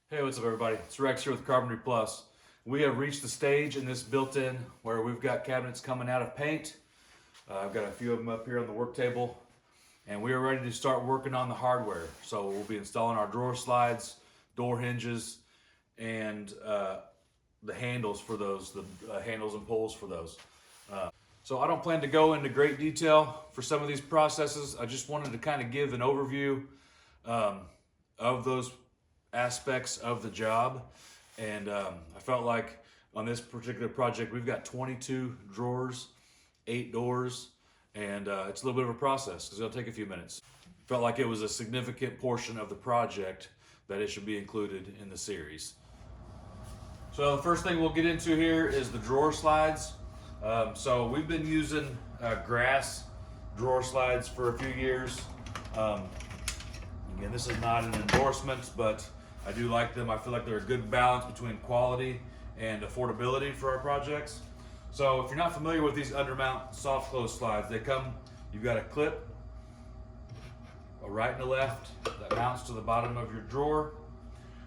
Hey, what's up, everybody? It's Rex here with Cabinetry Plus. We have reached the stage in this built-in where we've got cabinets coming out of paint. I've got a few of them up here on the work table, and we are ready to start working on the hardware. So we'll be installing our drawer slides, door hinges, and the handles for those, the handles and pulls for those. So I don't plan to go into great detail for some of these processes. I just wanted to kind of give an overview of those aspects of the job. And I felt like on this particular project, we've got 22 drawers, 8 doors, and it's a little bit of a process because it'll take a few minutes. Felt like it was a significant portion of the project that it should be included in the series. So the first thing we'll get into here is the drawer slides. So we've been using grass drawer slides for a few years. Again, this is not an endorsement, but I do like them. I feel like they're a good balance between quality and affordability for our projects. So if you're not familiar with these undermount soft close slides, they come, you've got a clip, a right and a left that mounts to the bottom of your drawer.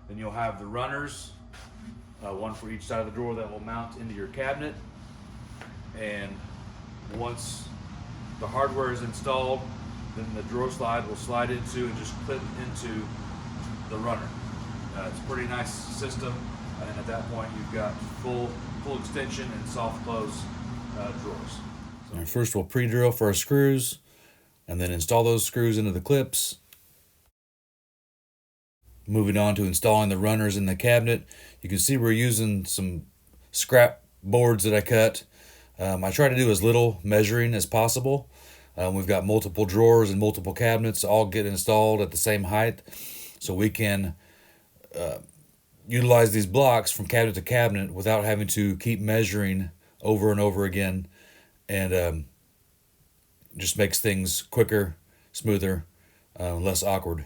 Then you'll have the runners, one for each side of the drawer that will mount into your cabinet. And once the hardware is installed, then the drawer slide will slide into and just clip into the runner. It's a pretty nice system, and at that point you've got full extension and soft close drawers. So first we'll pre-drill for our screws, and then install those screws into the clips. Moving on to installing the runners in the cabinet, you can see we're using some scrap boards that I cut. I try to do as little measuring as possible. We've got multiple drawers and multiple cabinets all get installed at the same height, so we can utilize these blocks from cabinet to cabinet without having to keep measuring over and over again, and just makes things quicker, smoother, less awkward.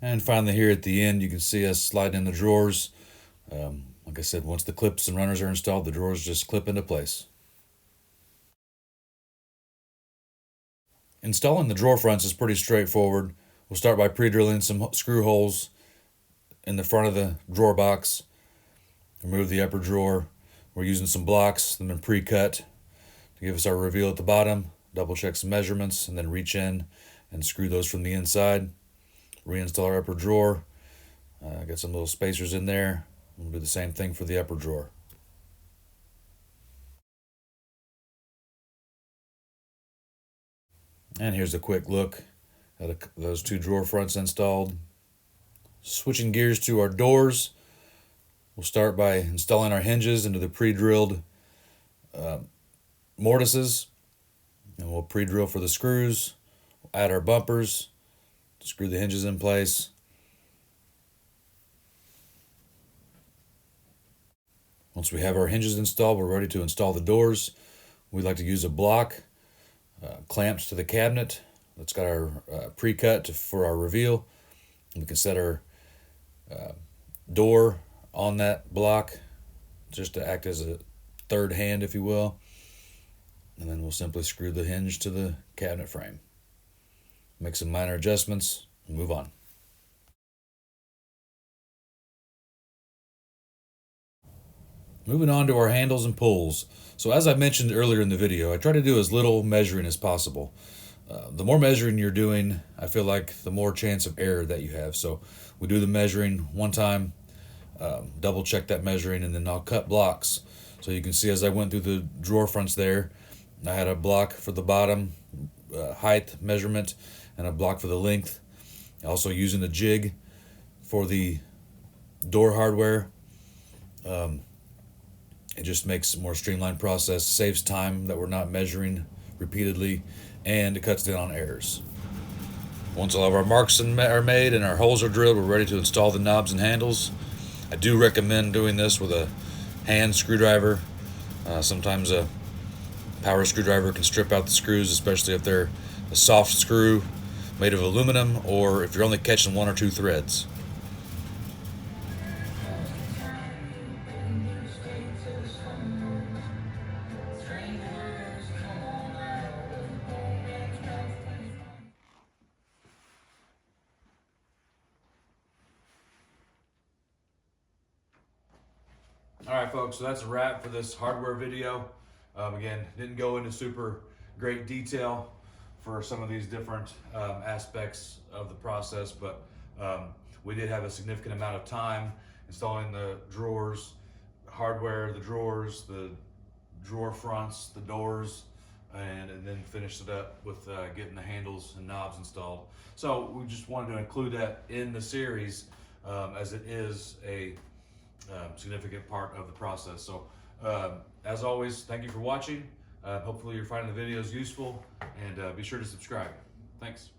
And finally here at the end, you can see us sliding in the drawers. Like I said, once the clips and runners are installed, the drawers just clip into place. Installing the drawer fronts is pretty straightforward. We'll start by pre-drilling some screw holes in the front of the drawer box. Remove the upper drawer. We're using some blocks that have been pre-cut to give us our reveal at the bottom. Double check some measurements and then reach in and screw those from the inside. Reinstall our upper drawer. Got some little spacers in there. We'll do the same thing for the upper drawer. And here's a quick look at those 2 drawer fronts installed. Switching gears to our doors, we'll start by installing our hinges into the pre-drilled mortises. And we'll pre-drill for the screws. We'll add our bumpers, screw the hinges in place. Once we have our hinges installed, we're ready to install the doors. We like to use a block clamped to the cabinet that's got our pre-cut for our reveal. We can set our door on that block just to act as a third hand, if you will. And then we'll simply screw the hinge to the cabinet frame. Make some minor adjustments and move on. Moving on to our handles and pulls. So as I mentioned earlier in the video, I try to do as little measuring as possible. The more measuring you're doing, I feel like the more chance of error that you have. So we do the measuring one time, double check that measuring, and then I'll cut blocks. So you can see as I went through the drawer fronts there, I had a block for the bottom height measurement and a block for the length. Also using a jig for the door hardware. It just makes a more streamlined process, saves time that we're not measuring repeatedly, and it cuts down on errors. Once all of our marks are made and our holes are drilled, we're ready to install the knobs and handles. I do recommend doing this with a hand screwdriver. Sometimes a power screwdriver can strip out the screws, especially if they're a soft screw made of aluminum or if you're only catching 1 or 2 threads. All right, folks, so that's a wrap for this hardware video. Again, didn't go into super great detail for some of these different aspects of the process, but we did have a significant amount of time installing the drawers, hardware, the drawers, the drawer fronts, the doors, and then finished it up with getting the handles and knobs installed. So we just wanted to include that in the series as it is a significant part of the process. So as always, thank you for watching. Hopefully you're finding the videos useful, and be sure to subscribe. Thanks.